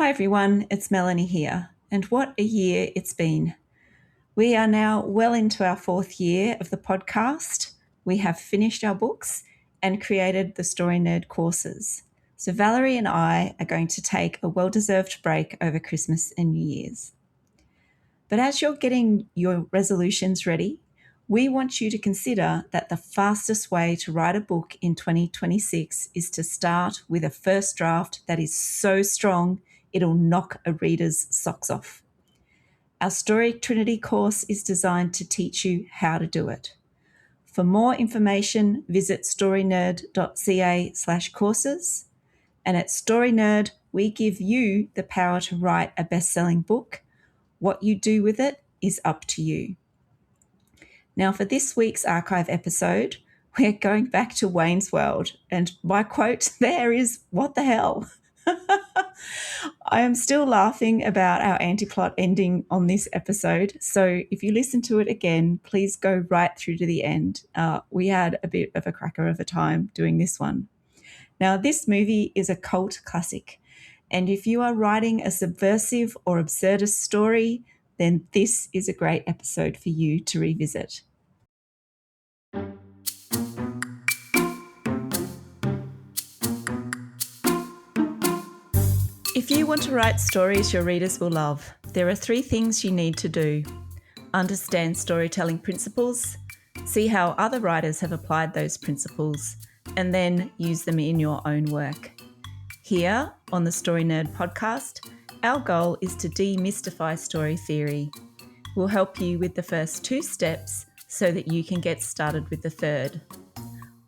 Hi everyone, it's Melanie here, and what a year it's been. We are now well into our 4th year of the podcast. We have finished our books and created the Story Nerd courses. So Valerie and I are going to take a well-deserved break over Christmas and New Year's. But as you're getting your resolutions ready, we want you to consider that the fastest way to write a book in 2026 is to start with a first draft that is so strong it'll knock a reader's socks off. Our Story Trinity course is designed to teach you how to do it. For more information, visit storynerd.ca/courses. And at Story Nerd, we give you the power to write a best-selling book. What you do with it is up to you. Now, for this week's archive episode, we're going back to Wayne's World, and my quote there is, "What the hell?" I am still laughing about our anti-plot ending on this episode, so if you listen to it again, please go right through to the end. We had a bit of a cracker of a time doing this one. Now, this movie is a cult classic, and if you are writing a subversive or absurdist story, then this is a great episode for you to revisit. If you want to write stories your readers will love, there are 3 things you need to do. Understand storytelling principles, see how other writers have applied those principles, and then use them in your own work. Here on the Story Nerd podcast, our goal is to demystify story theory. We'll help you with the first 2 steps so that you can get started with the third.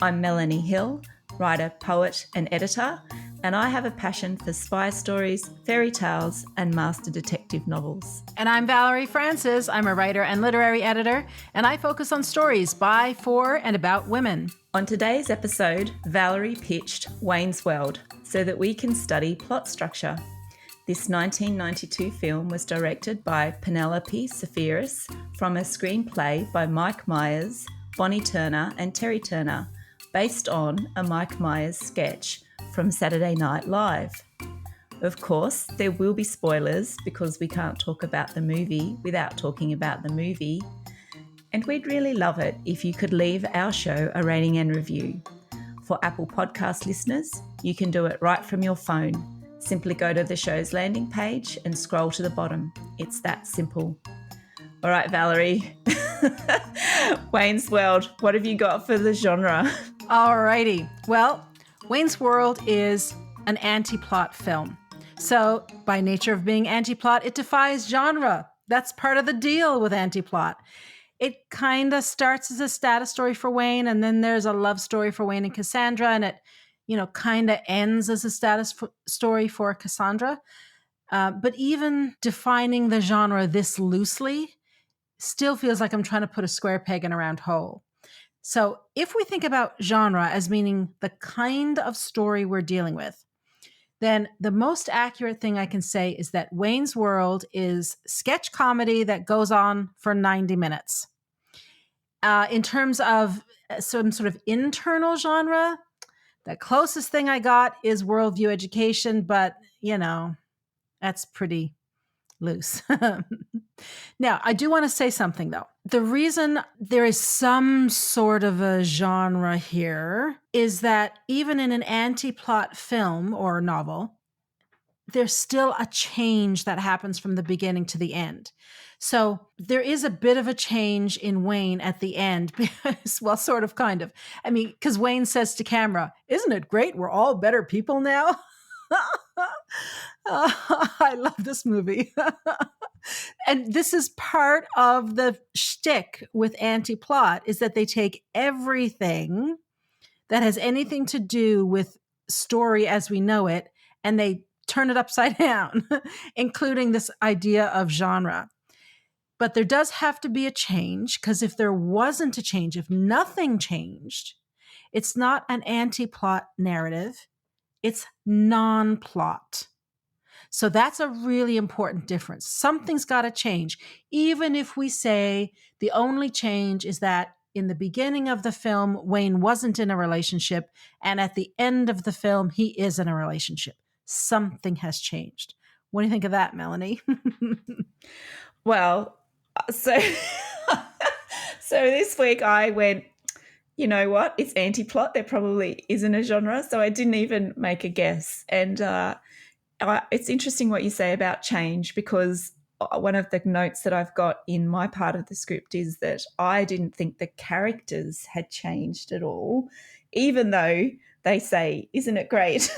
I'm Melanie Hill, writer, poet, and editor, and I have a passion for spy stories, fairy tales, and master detective novels. And I'm Valerie Francis. I'm a writer and literary editor, and I focus on stories by, for, and about women. On today's episode, Valerie pitched Wayne's World so that we can study plot structure. This 1992 film was directed by Penelope Safiris from a screenplay by Mike Myers, Bonnie Turner, and Terry Turner, based on a Mike Myers sketch from Saturday Night Live. Of course, there will be spoilers because we can't talk about the movie without talking about the movie. And we'd really love it if you could leave our show a rating and review. For Apple Podcast listeners, you can do it right from your phone. Simply go to the show's landing page and scroll to the bottom. It's that simple. All right, Valerie. Wayne's World, what have you got for the genre? Alrighty. Well, Wayne's World is an anti-plot film. So, by nature of being anti-plot, it defies genre. That's part of the deal with anti-plot. It kind of starts as a status story for Wayne, and then there's a love story for Wayne and Cassandra, and it, kind of ends as a story for Cassandra. But even defining the genre this loosely still feels like I'm trying to put a square peg in a round hole. So if we think about genre as meaning the kind of story we're dealing with, then the most accurate thing I can say is that Wayne's World is sketch comedy that goes on for 90 minutes. In terms of some sort of internal genre, the closest thing I got is worldview education, but, that's pretty loose. Now, I do want to say something, though. The reason there is some sort of a genre here is that even in an anti-plot film or novel, there's still a change that happens from the beginning to the end. So there is a bit of a change in Wayne at the end, because, well, sort of, kind of. I mean, because Wayne says to camera, "Isn't it great? We're all better people now." I love this movie. And this is part of the shtick with anti-plot, is that they take everything that has anything to do with story as we know it, and they turn it upside down, including this idea of genre. But there does have to be a change, because if there wasn't a change, if nothing changed, it's not an anti-plot narrative, it's non-plot. So that's a really important difference. Something's got to change. Even if we say the only change is that in the beginning of the film, Wayne wasn't in a relationship, and at the end of the film, he is in a relationship. Something has changed. What do you think of that, Melanie? Well, so so this week I went, you know what? It's anti-plot. There probably isn't a genre, so I didn't even make a guess. And it's interesting what you say about change, because one of the notes that I've got in my part of the script is that I didn't think the characters had changed at all, even though they say, "Isn't it great?"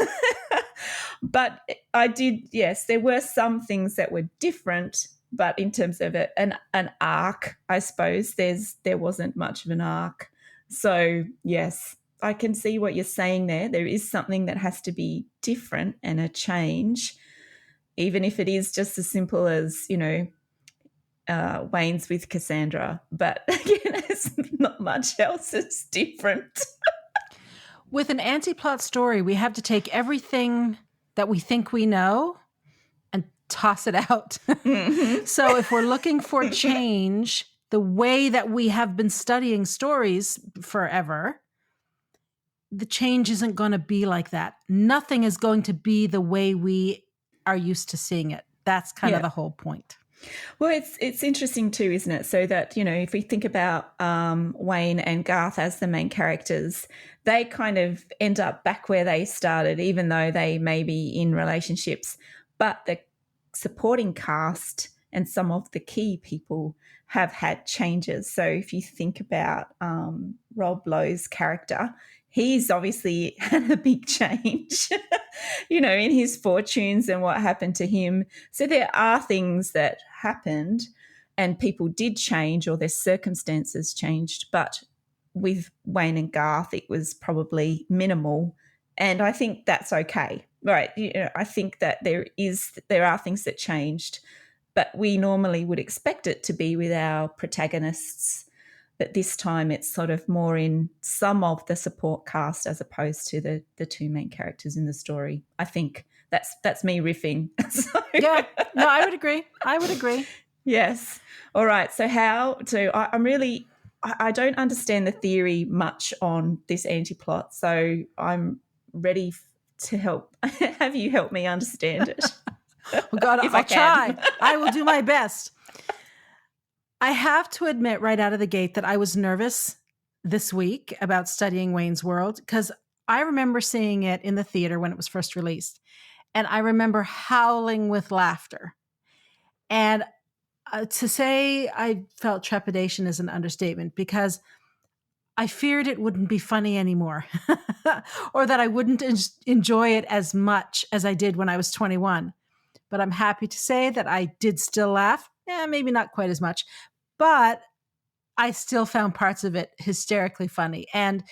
But I did, yes, there were some things that were different, but in terms of an arc, I suppose there wasn't much of an arc. So yes, I can see what you're saying there. There is something that has to be different and a change, even if it is just as simple as, Wayne's with Cassandra. But again, there's not much else that's different. With an anti-plot story, we have to take everything that we think we know and toss it out. Mm-hmm. So if we're looking for change, the way that we have been studying stories forever, the change isn't going to be like that. Nothing is going to be the way we are used to seeing it. That's kind of the whole point. Well, it's interesting too, isn't it? So that, if we think about Wayne and Garth as the main characters, they kind of end up back where they started, even though they may be in relationships. But the supporting cast and some of the key people have had changes. So if you think about Rob Lowe's character, he's obviously had a big change, in his fortunes and what happened to him. So there are things that happened and people did change, or their circumstances changed. But with Wayne and Garth, it was probably minimal. And I think that's okay. Right. I think that there are things that changed, but we normally would expect it to be with our protagonists. But this time it's sort of more in some of the support cast as opposed to the two main characters in the story. I think that's me riffing. Yeah, no, I would agree. Yes. All right. So I don't understand the theory much on this anti-plot. So I'm ready to help. Have you help me understand it? Well, God, I'll try. I will do my best. I have to admit right out of the gate that I was nervous this week about studying Wayne's World, because I remember seeing it in the theater when it was first released. And I remember howling with laughter. And to say I felt trepidation is an understatement, because I feared it wouldn't be funny anymore, or that I wouldn't enjoy it as much as I did when I was 21. But I'm happy to say that I did still laugh. Maybe not quite as much, but I still found parts of it hysterically funny. And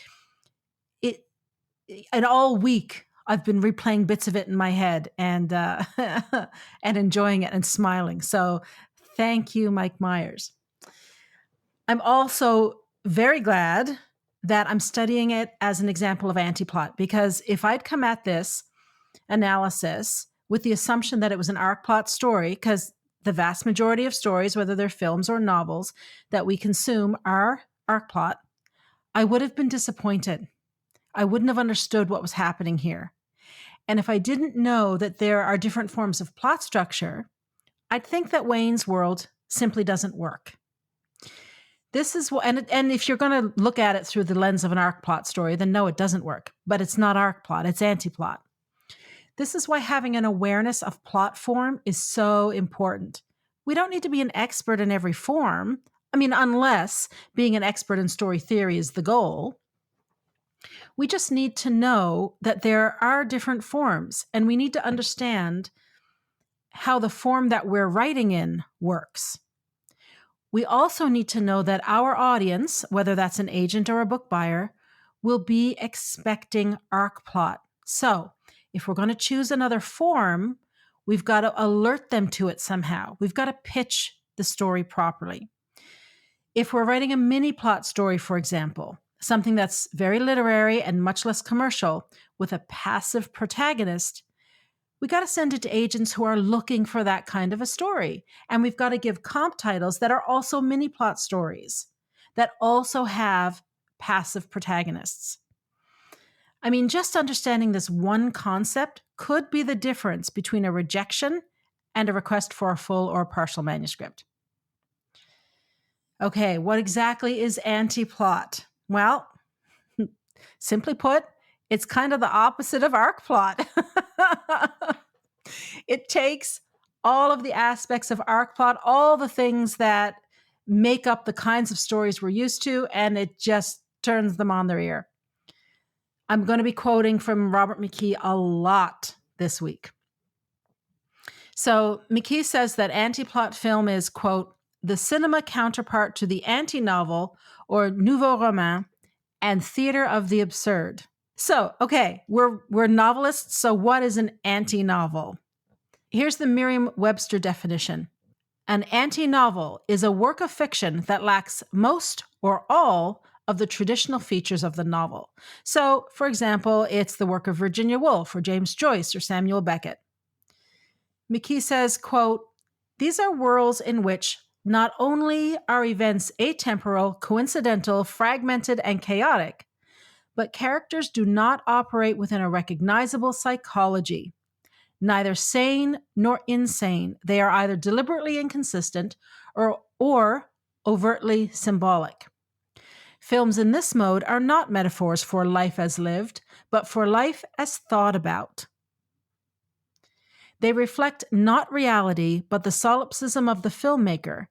all week I've been replaying bits of it in my head and and enjoying it and smiling. So thank you, Mike Myers. I'm also very glad that I'm studying it as an example of anti-plot, because if I'd come at this analysis with the assumption that it was an arc plot story, because the vast majority of stories, whether they're films or novels that we consume, are arc plot, I would have been disappointed. I wouldn't have understood what was happening here. And if I didn't know that there are different forms of plot structure, I'd think that Wayne's World simply doesn't work. This is what, and if you're going to look at it through the lens of an arc plot story, then no, it doesn't work. But it's not arc plot, it's anti-plot. This is why having an awareness of plot form is so important. We don't need to be an expert in every form. I mean, unless being an expert in story theory is the goal. We just need to know that there are different forms, and we need to understand how the form that we're writing in works. We also need to know that our audience, whether that's an agent or a book buyer, will be expecting arc plot. So if we're going to choose another form, we've got to alert them to it somehow. We've got to pitch the story properly. If we're writing a mini plot story, for example, something that's very literary and much less commercial with a passive protagonist, we got to send it to agents who are looking for that kind of a story. And we've got to give comp titles that are also mini plot stories that also have passive protagonists. I mean, just understanding this one concept could be the difference between a rejection and a request for a full or partial manuscript. Okay, what exactly is anti-plot? Well, simply put, it's kind of the opposite of arc plot. It takes all of the aspects of arc plot, all the things that make up the kinds of stories we're used to, and it just turns them on their ear. I'm going to be quoting from Robert McKee a lot this week. So McKee says that anti-plot film is, quote, the cinema counterpart to the anti-novel or nouveau roman and theater of the absurd. So, okay, we're novelists, so what is an anti-novel? Here's the Merriam-Webster definition. An anti-novel is a work of fiction that lacks most or all of the traditional features of the novel. So, for example, it's the work of Virginia Woolf or James Joyce or Samuel Beckett. McKee says, quote, these are worlds in which not only are events atemporal, coincidental, fragmented, and chaotic, but characters do not operate within a recognizable psychology. Neither sane nor insane, they are either deliberately inconsistent or overtly symbolic. Films in this mode are not metaphors for life as lived, but for life as thought about. They reflect not reality, but the solipsism of the filmmaker,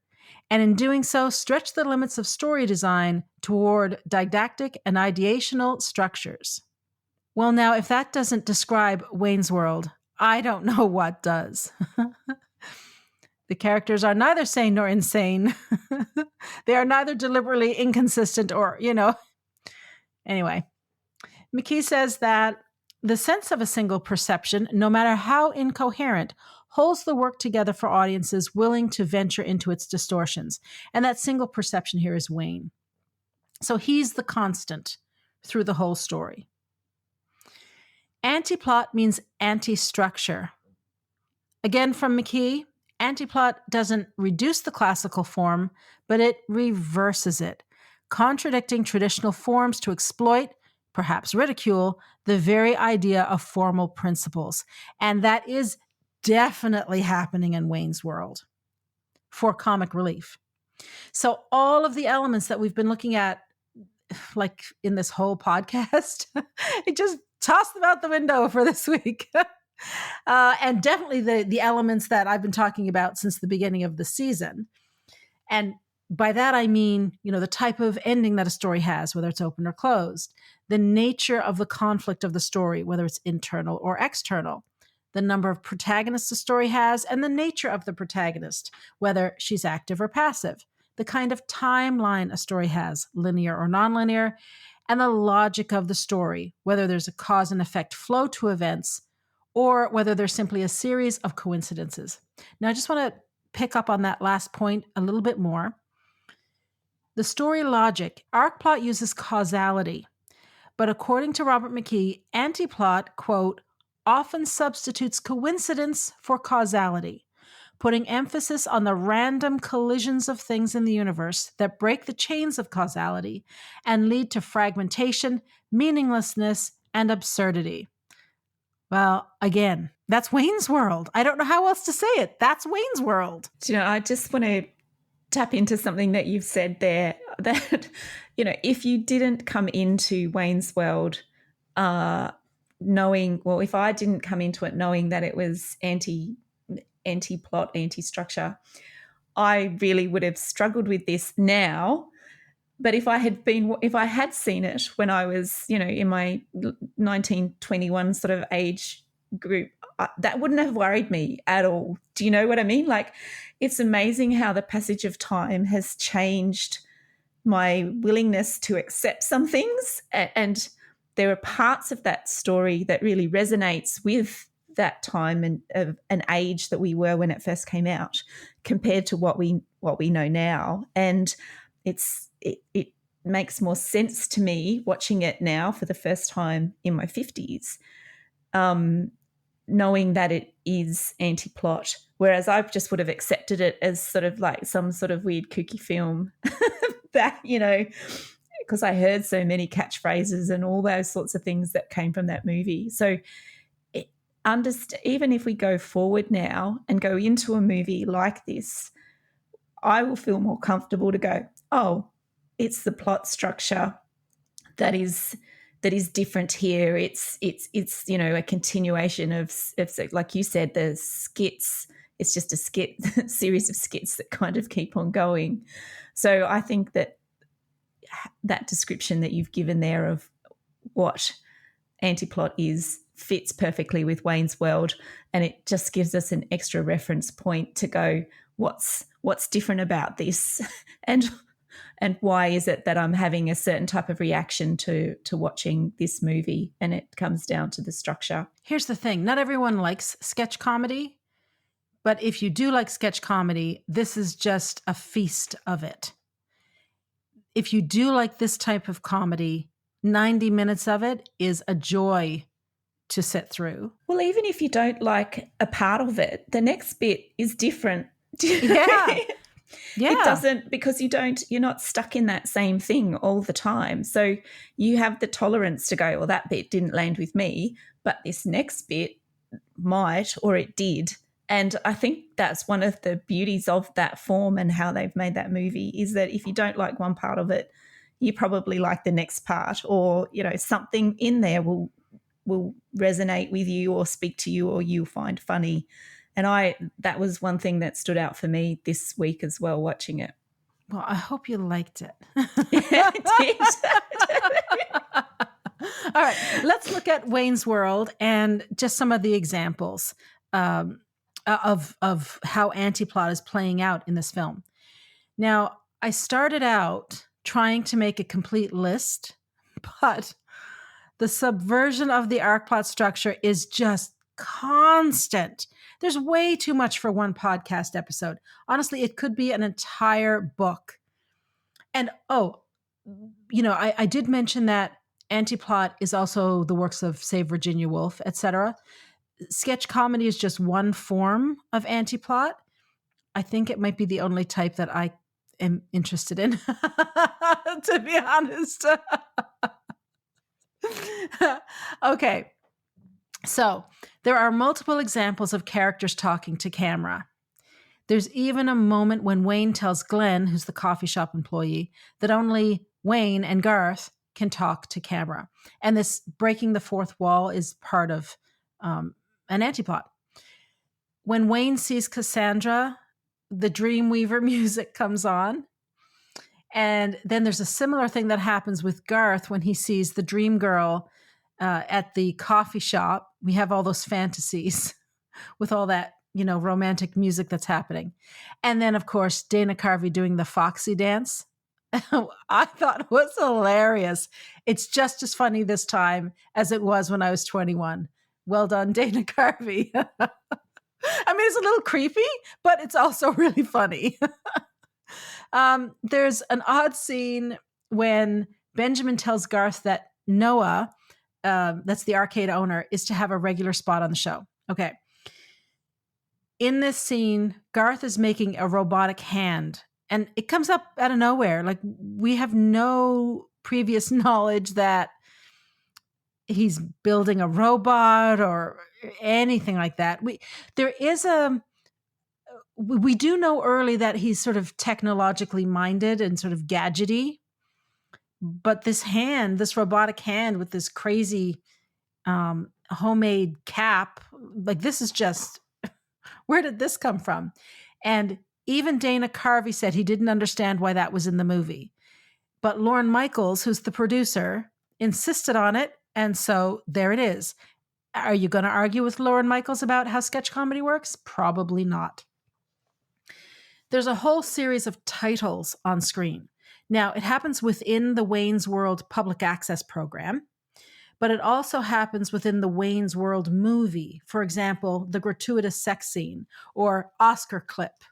and in doing so, stretch the limits of story design toward didactic and ideational structures. Well, now, if that doesn't describe Wayne's World, I don't know what does. The characters are neither sane nor insane. They are neither deliberately inconsistent or, Anyway, McKee says that the sense of a single perception, no matter how incoherent, holds the work together for audiences willing to venture into its distortions. And that single perception here is Wayne. So he's the constant through the whole story. Anti-plot means anti-structure. Again, from McKee, anti-plot doesn't reduce the classical form, but it reverses it, contradicting traditional forms to exploit, perhaps ridicule, the very idea of formal principles. And that is definitely happening in Wayne's World for comic relief. So all of the elements that we've been looking at, like in this whole podcast, I just tossed them out the window for this week. And definitely the elements that I've been talking about since the beginning of the season. And by that, I mean, the type of ending that a story has, whether it's open or closed, the nature of the conflict of the story, whether it's internal or external, the number of protagonists a story has, and the nature of the protagonist, whether she's active or passive, the kind of timeline a story has, linear or nonlinear, and the logic of the story, whether there's a cause and effect flow to events, or whether there's simply a series of coincidences. Now, I just want to pick up on that last point a little bit more. The story logic, arc plot uses causality, but according to Robert McKee, anti-plot, quote, often substitutes coincidence for causality, putting emphasis on the random collisions of things in the universe that break the chains of causality and lead to fragmentation, meaninglessness, and absurdity. Well, again, that's Wayne's World. I don't know how else to say it. That's Wayne's World. I just want to tap into something that you've said there, that, if you didn't come into Wayne's World knowing, well, if I didn't come into it knowing that it was anti-plot, anti-structure, I really would have struggled with this now. But if I had seen it when I was, in my 1921 sort of age group, that wouldn't have worried me at all. Do you know what I mean? Like, it's amazing how the passage of time has changed my willingness to accept some things. And there are parts of that story that really resonates with that time and of an age that we were when it first came out compared to what we know now. And it makes more sense to me watching it now for the first time in my 50s, knowing that it is anti-plot, whereas I just would have accepted it as sort of like some sort of weird kooky film that, because I heard so many catchphrases and all those sorts of things that came from that movie. So even if we go forward now and go into a movie like this, I will feel more comfortable to go, oh, it's the plot structure that is different here. It's a continuation of like you said, the skits. It's just a skit series of skits that kind of keep on going. So I think that description that you've given there of what antiplot is fits perfectly with Wayne's World, and it just gives us an extra reference point to go, what's different about this, and why is it that I'm having a certain type of reaction to watching this movie? And it comes down to the structure. Here's the thing. Not everyone likes sketch comedy, but if you do like sketch comedy, this is just a feast of it. If you do like this type of comedy, 90 minutes of it is a joy to sit through. Well, even if you don't like a part of it, the next bit is different. Yeah. Yeah. It doesn't, because you're not stuck in that same thing all the time. So you have the tolerance to go, well, that bit didn't land with me, but this next bit might, or it did. And I think that's one of the beauties of that form and how they've made that movie, is that if you don't like one part of it, you probably like the next part, or, something in there will resonate with you or speak to you, or you'll find funny. And that was one thing that stood out for me this week as well, watching it. Well, I hope you liked it. Yeah, I did. All right, let's look at Wayne's World and just some of the examples of how antiplot is playing out in this film. Now, I started out trying to make a complete list, but the subversion of the arc plot structure is just constant. There's way too much for one podcast episode. Honestly, it could be an entire book. And I did mention that antiplot is also the works of, say, Virginia Woolf, etc. Sketch comedy is just one form of antiplot. I think it might be the only type that I am interested in, to be honest. Okay. So there are multiple examples of characters talking to camera. There's even a moment when Wayne tells Glenn, who's the coffee shop employee, that only Wayne and Garth can talk to camera. And this breaking the fourth wall is part of an antiplot. When Wayne sees Cassandra, the Dreamweaver music comes on. And then there's a similar thing that happens with Garth when he sees the dream girl at the coffee shop. We have all those fantasies with all that, romantic music that's happening. And then, of course, Dana Carvey doing the Foxy dance. I thought it was hilarious. It's just as funny this time as it was when I was 21. Well done, Dana Carvey. I mean, it's a little creepy, but it's also really funny. There's an odd scene when Benjamin tells Garth that Noah, that's the arcade owner, is to have a regular spot on the show. Okay. In this scene, Garth is making a robotic hand, and it comes up out of nowhere. Like, we have no previous knowledge that he's building a robot or anything like that. We do know early that he's sort of technologically minded and sort of gadgety, but this robotic hand with this crazy homemade cap, like, this is just, where did this come from? And even Dana Carvey said he didn't understand why that was in the movie. But Lorne Michaels, who's the producer, insisted on it, and so there it is. Are you going to argue with Lorne Michaels about how sketch comedy works? Probably not. There's a whole series of titles on screen. Now, it happens within the Wayne's World public access program, but it also happens within the Wayne's World movie. For example, the gratuitous sex scene or Oscar clip.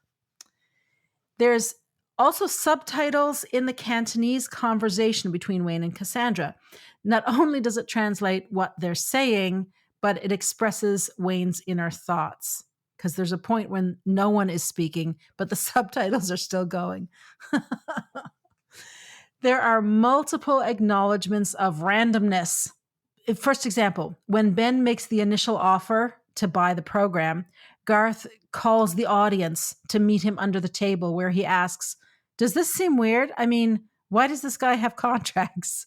There's also subtitles in the Cantonese conversation between Wayne and Cassandra. Not only does it translate what they're saying, but it expresses Wayne's inner thoughts. Because there's a point when no one is speaking, but the subtitles are still going. There are multiple acknowledgments of randomness First example, when Ben makes the initial offer to buy the program, Garth calls the audience to meet him under the table where he asks, "Does this seem weird? I mean, why does this guy have contracts?"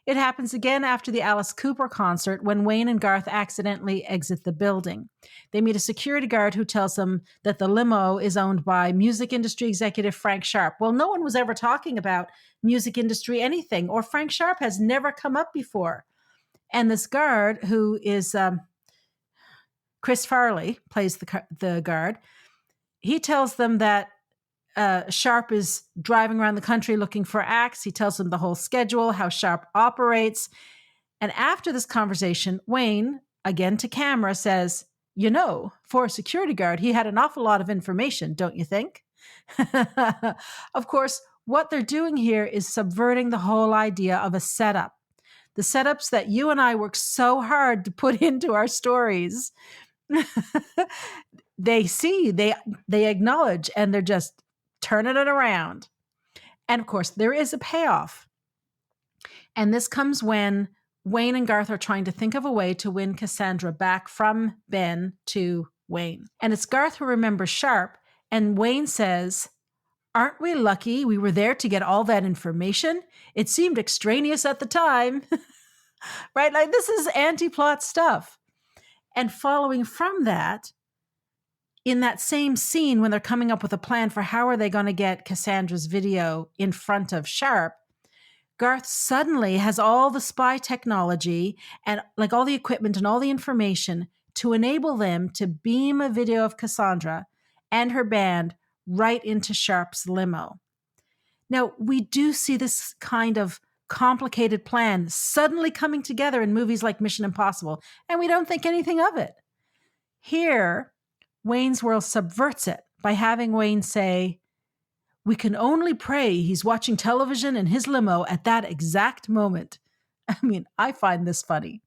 It happens again after the Alice Cooper concert when Wayne and Garth accidentally exit the building. They meet a security guard who tells them that the limo is owned by music industry executive Frank Sharp. Well, no one was ever talking about music industry anything, or Frank Sharp has never come up before. And this guard, who is Chris Farley, plays the guard, he tells them that Sharp is driving around the country looking for acts. He tells them the whole schedule, how Sharp operates. And after this conversation, Wayne, again to camera, says, for a security guard, he had an awful lot of information, don't you think? Of course, what they're doing here is subverting the whole idea of a setup. The setups that you and I work so hard to put into our stories, they see, they acknowledge, and they're just turning it around. And of course, there is a payoff. And this comes when Wayne and Garth are trying to think of a way to win Cassandra back from Ben to Wayne. And it's Garth who remembers Sharp, and Wayne says, "Aren't we lucky we were there to get all that information? It seemed extraneous at the time." Right? Like, this is anti-plot stuff. And following from that, in that same scene when they're coming up with a plan for how are they going to get Cassandra's video in front of Sharp, Garth suddenly has all the spy technology and like all the equipment and all the information to enable them to beam a video of Cassandra and her band right into Sharp's limo. Now, we do see this kind of complicated plan suddenly coming together in movies like Mission Impossible, and we don't think anything of it. Here, Wayne's World subverts it by having Wayne say, "We can only pray he's watching television in his limo at that exact moment." I mean, I find this funny.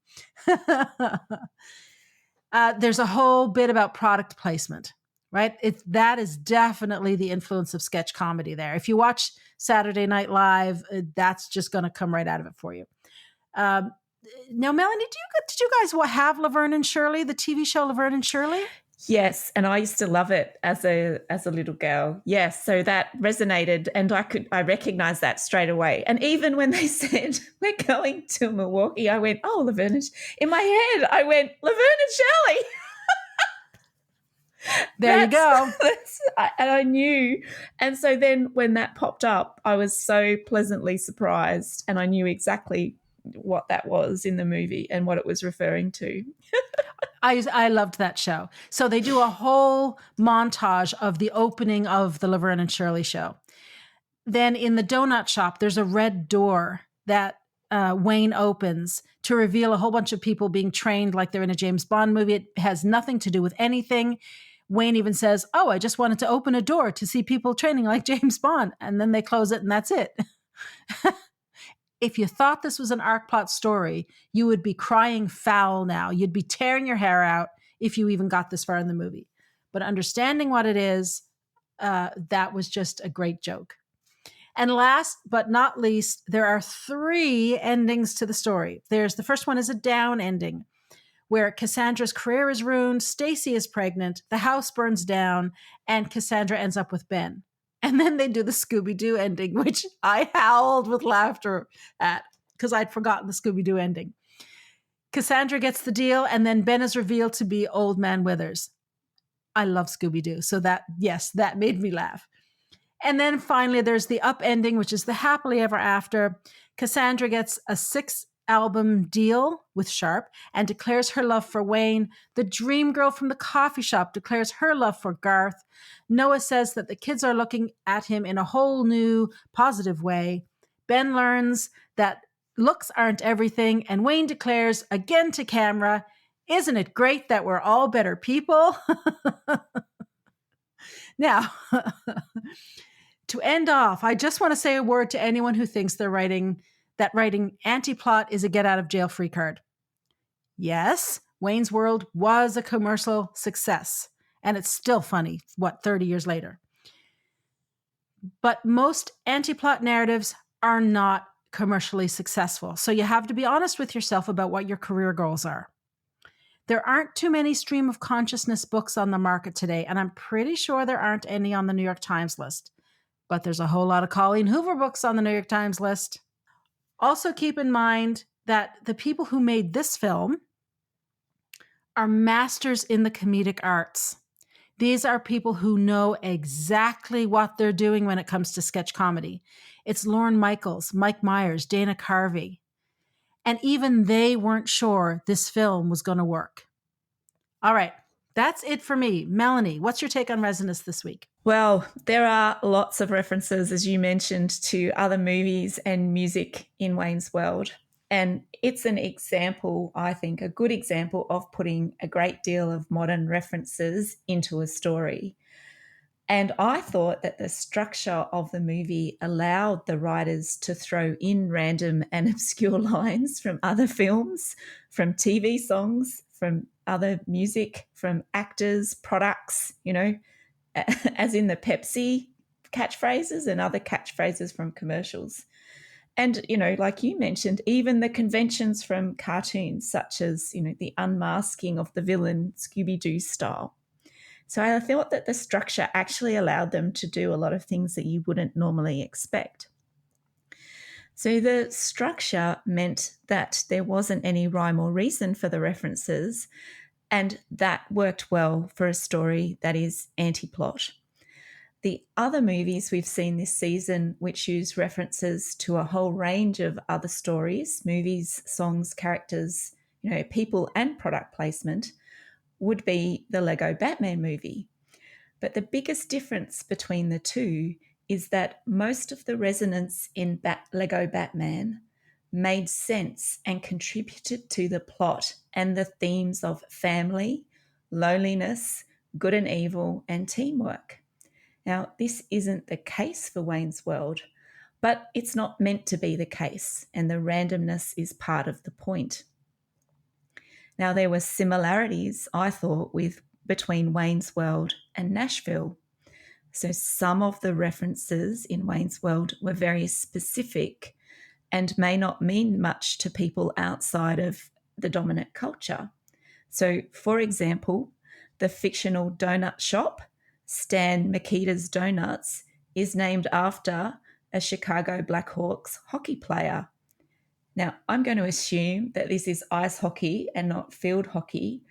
There's a whole bit about product placement, right? That is definitely the influence of sketch comedy there. If you watch Saturday Night Live, that's just going to come right out of it for you. Now, Melanie, did you guys have Laverne and Shirley, the TV show Laverne and Shirley? Yes, and I used to love it as a little girl. Yes, so that resonated, and I recognized that straight away. And even when they said we're going to Milwaukee, I went, "Oh, Laverne." In my head, I went, "Laverne and Shirley." There you go. And I knew. And so then when that popped up, I was so pleasantly surprised, and I knew exactly what that was in the movie and what it was referring to. I loved that show. So they do a whole montage of the opening of the Laverne and Shirley show. Then in the donut shop, there's a red door that Wayne opens to reveal a whole bunch of people being trained like they're in a James Bond movie. It has nothing to do with anything. Wayne even says, "Oh, I just wanted to open a door to see people training like James Bond." And then they close it and that's it. If you thought this was an arc plot story, you would be crying foul now. You'd be tearing your hair out if you even got this far in the movie. But understanding what it is, that was just a great joke. And last but not least, there are 3 endings to the story. The first one is a down ending, where Cassandra's career is ruined, Stacy is pregnant, the house burns down, and Cassandra ends up with Ben. And then they do the Scooby-Doo ending, which I howled with laughter at because I'd forgotten the Scooby-Doo ending. Cassandra gets the deal, and then Ben is revealed to be Old Man Withers. I love Scooby-Doo, so that made me laugh. And then finally, there's the up ending, which is the happily ever after. Cassandra gets a 6-album deal with Sharp and declares her love for Wayne. The dream girl from the coffee shop declares her love for Garth. Noah says that the kids are looking at him in a whole new positive way. Ben learns that looks aren't everything, and Wayne declares again to camera, "Isn't it great that we're all better people?" Now, to end off, I just want to say a word to anyone who thinks writing anti-plot is a get-out-of-jail-free card. Yes, Wayne's World was a commercial success, and it's still funny, 30 years later. But most anti-plot narratives are not commercially successful. So you have to be honest with yourself about what your career goals are. There aren't too many stream of consciousness books on the market today, and I'm pretty sure there aren't any on the New York Times list. But there's a whole lot of Colleen Hoover books on the New York Times list. Also keep in mind that the people who made this film are masters in the comedic arts. These are people who know exactly what they're doing when it comes to sketch comedy. It's Lorne Michaels, Mike Myers, Dana Carvey. And even they weren't sure this film was going to work. All right, that's it for me. Melanie, what's your take on Resonance this week? Well, there are lots of references, as you mentioned, to other movies and music in Wayne's World. And it's an example, I think, a good example of putting a great deal of modern references into a story. And I thought that the structure of the movie allowed the writers to throw in random and obscure lines from other films, from TV songs, from other music, from actors, products, as in the Pepsi catchphrases and other catchphrases from commercials. And, like you mentioned, even the conventions from cartoons, such as, the unmasking of the villain Scooby-Doo style. So I thought that the structure actually allowed them to do a lot of things that you wouldn't normally expect. So the structure meant that there wasn't any rhyme or reason for the references, and that worked well for a story that is anti-plot. The other movies we've seen this season, which use references to a whole range of other stories, movies, songs, characters, people and product placement, would be the Lego Batman movie. But the biggest difference between the two is that most of the resonance in Lego Batman made sense and contributed to the plot and the themes of family, loneliness, good and evil, and teamwork. Now, this isn't the case for Wayne's World, but it's not meant to be the case, and the randomness is part of the point. Now, there were similarities, I thought, between Wayne's World and Nashville. So some of the references in Wayne's World were very specific and may not mean much to people outside of the dominant culture. So, for example, the fictional donut shop, Stan Mikita's Donuts, is named after a Chicago Blackhawks hockey player. Now, I'm going to assume that this is ice hockey and not field hockey,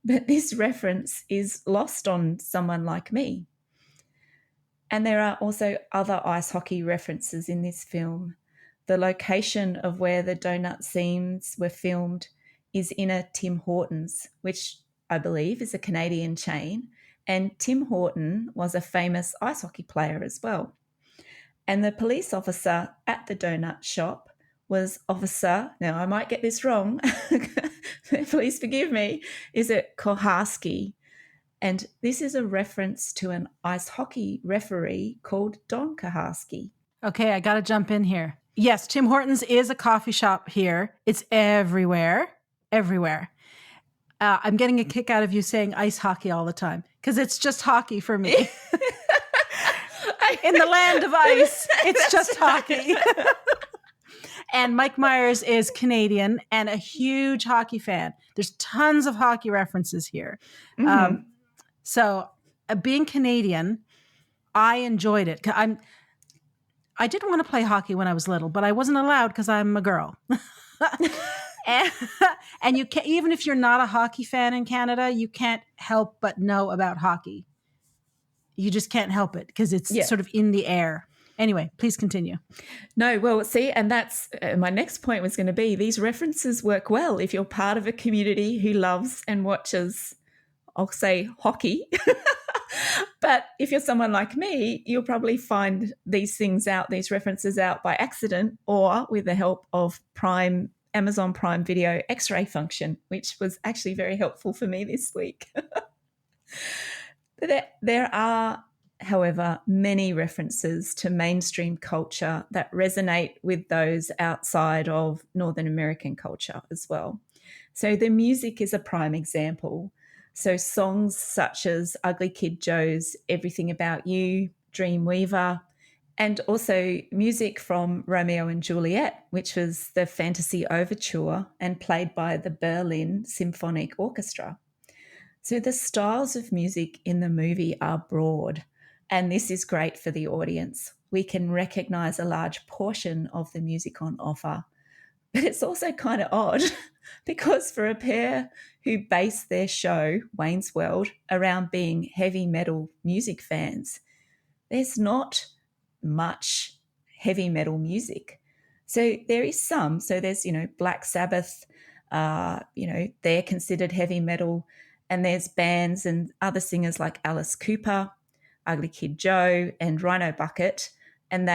but this reference is lost on someone like me. And there are also other ice hockey references in this film. The location of where the donut scenes were filmed is in a Tim Hortons, which I believe is a Canadian chain, and Tim Horton was a famous ice hockey player as well. And the police officer at the donut shop was officer, now I might get this wrong, please forgive me, is it Koharski? And this is a reference to an ice hockey referee called Don Koharski. Okay, I got to jump in here. Yes, Tim Hortons is a coffee shop here. It's everywhere, everywhere. I'm getting a kick out of you saying ice hockey all the time because it's just hockey for me. In the land of ice, it's just hockey. And Mike Myers is Canadian and a huge hockey fan. There's tons of hockey references here. Mm-hmm. So being Canadian, I enjoyed it. I did want to play hockey when I was little, but I wasn't allowed because I'm a girl. and you can't, even if you're not a hockey fan in Canada, you can't help but know about hockey. You just can't help it because it's sort of in the air. Anyway, please continue. No, well, see, and that's my next point was going to be these references work well if you're part of a community who loves and watches, I'll say, hockey. But if you're someone like me, you'll probably find these references out by accident or with the help of Amazon Prime Video X-ray function, which was actually very helpful for me this week. There are, however, many references to mainstream culture that resonate with those outside of Northern American culture as well. So the music is a prime example. So songs such as Ugly Kid Joe's Everything About You, Dreamweaver, And also music from Romeo and Juliet, which was the fantasy overture and played by the Berlin Symphonic Orchestra. So the styles of music in the movie are broad, and this is great for the audience. We can recognize a large portion of the music on offer, but it's also kind of odd because for a pair who base their show, Wayne's World, around being heavy metal music fans, there's not much heavy metal music. So there is some. So there's, Black Sabbath, they're considered heavy metal. And there's bands and other singers like Alice Cooper, Ugly Kid Joe, and Rhino Bucket. And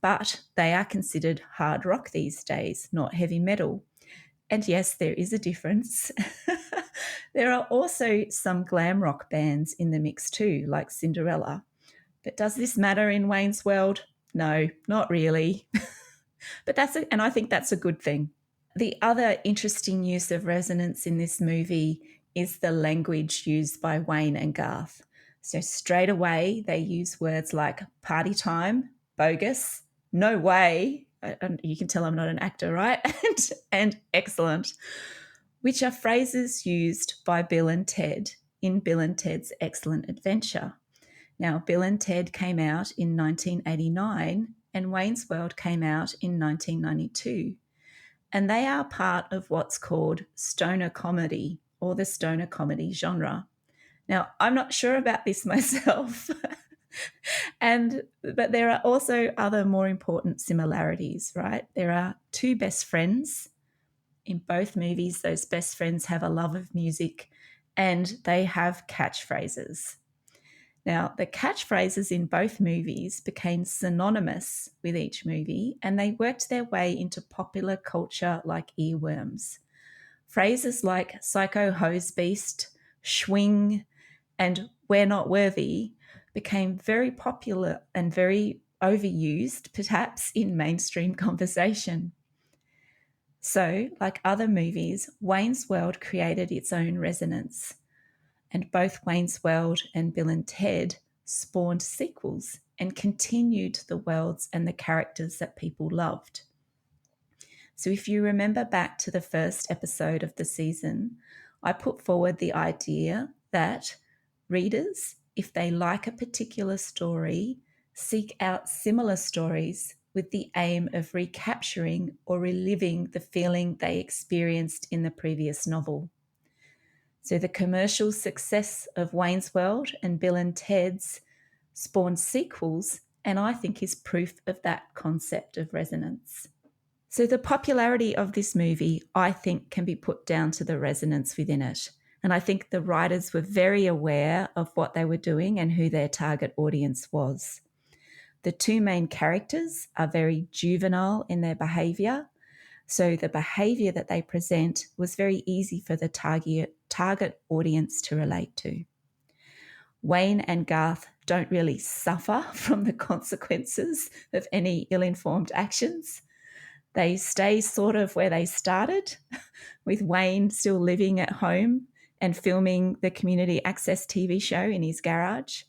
but they are considered hard rock these days, not heavy metal. And yes, there is a difference. There are also some glam rock bands in the mix too, like Cinderella. But does this matter in Wayne's World? No, not really. And I think that's a good thing. The other interesting use of resonance in this movie is the language used by Wayne and Garth. So straight away, they use words like party time, bogus, no way. You can tell I'm not an actor, right? and excellent, which are phrases used by Bill and Ted in Bill and Ted's Excellent Adventure. Now, Bill and Ted came out in 1989 and Wayne's World came out in 1992. And they are part of what's called stoner comedy or the stoner comedy genre. Now, I'm not sure about this myself, but there are also other more important similarities, right? There are two best friends. In both movies, those best friends have a love of music and they have catchphrases. Now, the catchphrases in both movies became synonymous with each movie and they worked their way into popular culture like earworms. Phrases like psycho hose beast, schwing, and we're not worthy became very popular and very overused, perhaps, in mainstream conversation. So, like other movies, Wayne's World created its own resonance. And both Wayne's World and Bill and Ted spawned sequels and continued the worlds and the characters that people loved. So if you remember back to the first episode of the season, I put forward the idea that readers, if they like a particular story, seek out similar stories with the aim of recapturing or reliving the feeling they experienced in the previous novel. So the commercial success of Wayne's World and Bill and Ted's spawned sequels, and I think is proof of that concept of resonance. So the popularity of this movie, I think, can be put down to the resonance within it. And I think the writers were very aware of what they were doing and who their target audience was. The two main characters are very juvenile in their behaviour. So the behaviour that they present was very easy for the target audience to relate to. Wayne and Garth don't really suffer from the consequences of any ill-informed actions. They stay sort of where they started, with Wayne still living at home and filming the community access TV show in his garage.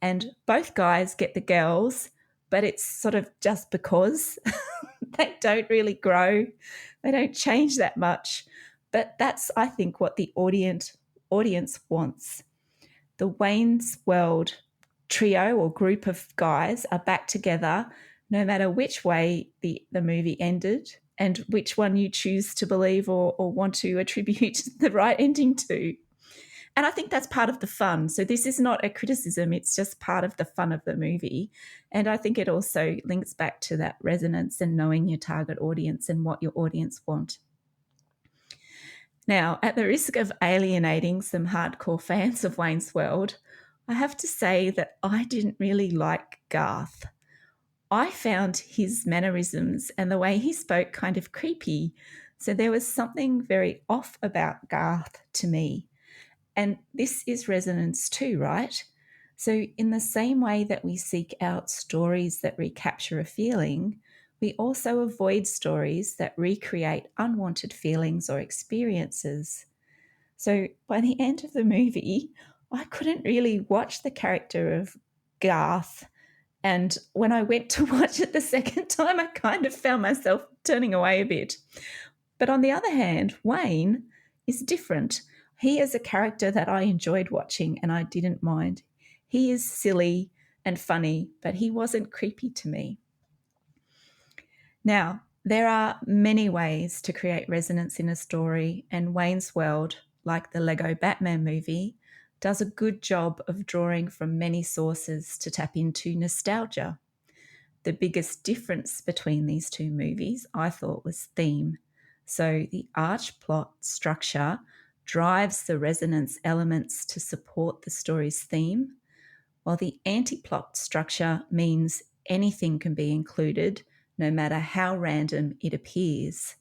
And both guys get the girls, but it's sort of just because they don't really grow. They don't change that much. But that's, I think, what the audience wants. The Wayne's World trio or group of guys are back together no matter which way the movie ended and which one you choose to believe or want to attribute the right ending to. And I think that's part of the fun. So this is not a criticism, it's just part of the fun of the movie. And I think it also links back to that resonance and knowing your target audience and what your audience want. Now, at the risk of alienating some hardcore fans of Wayne's World, I have to say that I didn't really like Garth. I found his mannerisms and the way he spoke kind of creepy. So there was something very off about Garth to me. And this is resonance too, right? So in the same way that we seek out stories that recapture a feeling, we also avoid stories that recreate unwanted feelings or experiences. So by the end of the movie, I couldn't really watch the character of Garth And when I went to watch it the second time, I kind of found myself turning away a bit. But on the other hand, Wayne is different. He is a character that I enjoyed watching and I didn't mind. He is silly and funny, but he wasn't creepy to me. Now, there are many ways to create resonance in a story, and Wayne's World, like the Lego Batman movie, does a good job of drawing from many sources to tap into nostalgia. The biggest difference between these two movies, I thought, was theme. So the arch plot structure drives the resonance elements to support the story's theme, while the anti-plot structure means anything can be included, no matter how random it appears.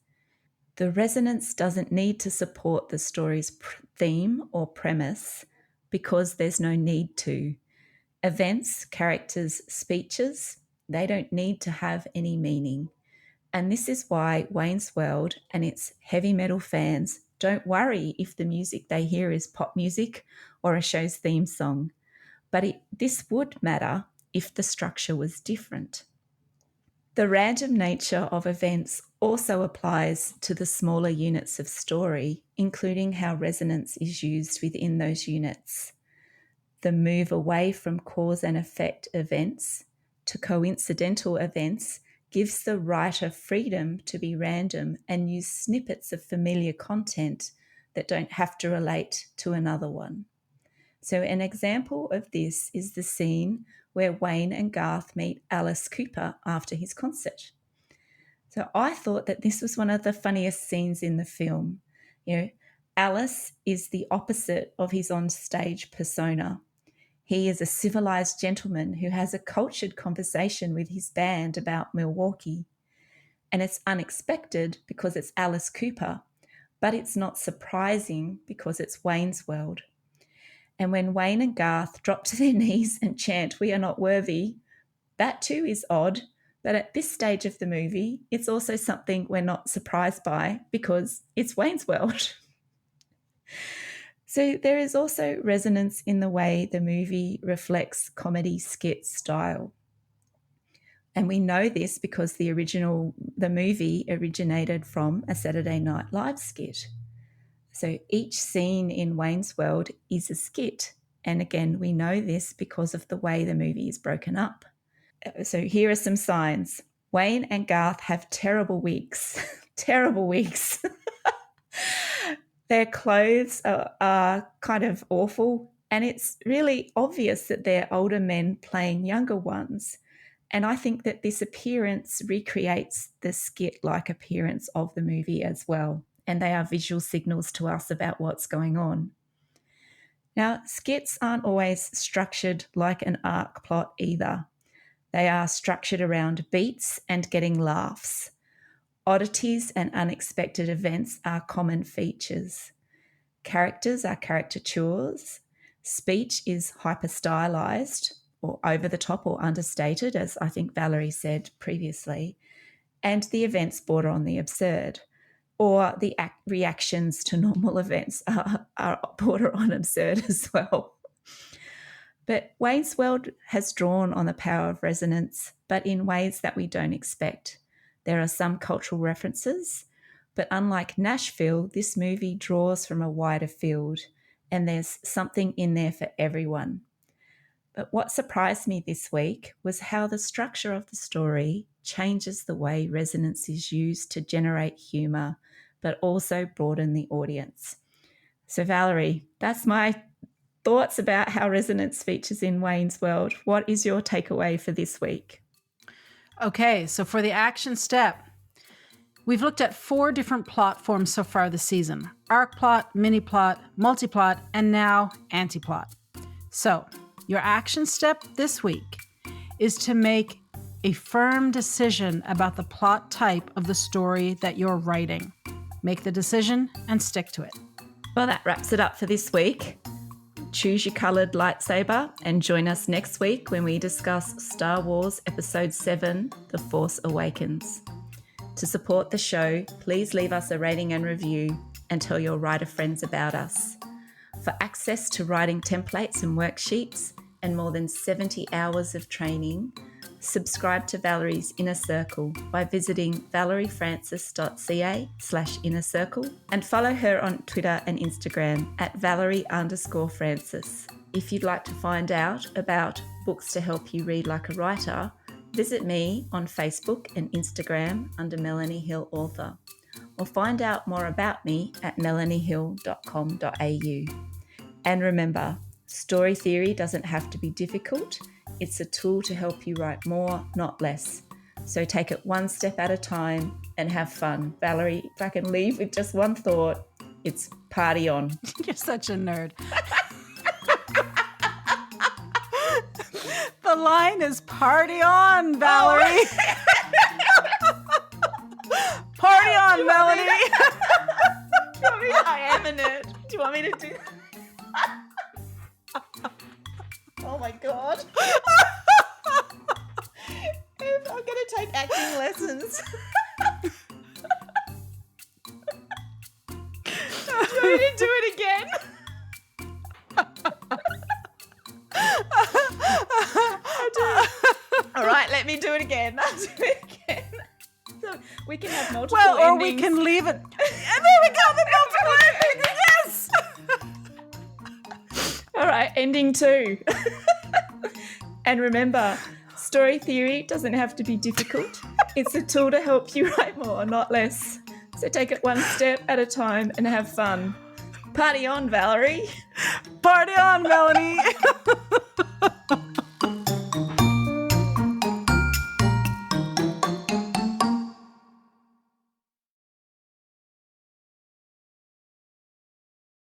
The resonance doesn't need to support the story's theme or premise because there's no need to. Events, characters, speeches, they don't need to have any meaning. And this is why Wayne's World and its heavy metal fans don't worry if the music they hear is pop music or a show's theme song. But this would matter if the structure was different. The random nature of events also applies to the smaller units of story, including how resonance is used within those units. The move away from cause and effect events to coincidental events gives the writer freedom to be random and use snippets of familiar content that don't have to relate to another one. So an example of this is the scene where Wayne and Garth meet Alice Cooper after his concert. So I thought that this was one of the funniest scenes in the film. Alice is the opposite of his on-stage persona. He is a civilized gentleman who has a cultured conversation with his band about Milwaukee. And it's unexpected because it's Alice Cooper, but it's not surprising because it's Wayne's World. And when Wayne and Garth drop to their knees and chant, "We are not worthy," that too is odd. But at this stage of the movie, it's also something we're not surprised by because it's Wayne's World. So there is also resonance in the way the movie reflects comedy skit style. And we know this because the movie originated from a Saturday Night Live skit. So each scene in Wayne's World is a skit. And again, we know this because of the way the movie is broken up. So here are some signs. Wayne and Garth have terrible wigs. Terrible wigs. Their clothes are kind of awful. And it's really obvious that they're older men playing younger ones. And I think that this appearance recreates the skit-like appearance of the movie as well. And they are visual signals to us about what's going on. Now, skits aren't always structured like an arc plot either. They are structured around beats and getting laughs. Oddities and unexpected events are common features. Characters are caricatures. Speech is hyper-stylized or over the top or understated, as I think Valerie said previously. And the events border on the absurd. Or the reactions to normal events are border on absurd as well. But Wayne's World has drawn on the power of resonance, but in ways that we don't expect. There are some cultural references, but unlike Nashville, this movie draws from a wider field, and there's something in there for everyone. But what surprised me this week was how the structure of the story changes the way resonance is used to generate humour, but also broaden the audience. So Valerie, that's my thoughts about how resonance features in Wayne's World. What is your takeaway for this week? Okay, so for the action step, we've looked at 4 different plot forms so far this season: arc plot, mini plot, multi-plot, and now anti-plot. So your action step this week is to make a firm decision about the plot type of the story that you're writing. Make the decision and stick to it. Well, that wraps it up for this week. Choose your coloured lightsaber and join us next week when we discuss Star Wars Episode 7, The Force Awakens. To support the show, please leave us a rating and review and tell your writer friends about us. For access to writing templates and worksheets and more than 70 hours of training, subscribe to Valerie's Inner Circle by visiting valeriefrancis.ca/innercircle and follow her on Twitter and Instagram at Valerie_Francis. If you'd like to find out about books to help you read like a writer, visit me on Facebook and Instagram under Melanie Hill Author, or find out more about me at melaniehill.com.au. And remember, story theory doesn't have to be difficult. It's a tool to help you write more, not less. So take it one step at a time and have fun. Valerie, if I can leave with just one thought, it's party on. You're such a nerd. The line is party on, Valerie. Party on, Melanie. I am a nerd. Do you want me to do Oh my God. I'm going to take acting lessons. Do you want me to do it again? All right, let me do it again. I'll do it again. So we can have multiple endings. Or we can leave it. And there we go, the multiple endings. Yes. All right, ending 2. And remember, story theory doesn't have to be difficult. It's a tool to help you write more, not less. So take it one step at a time and have fun. Party on, Valerie. Party on, Melanie.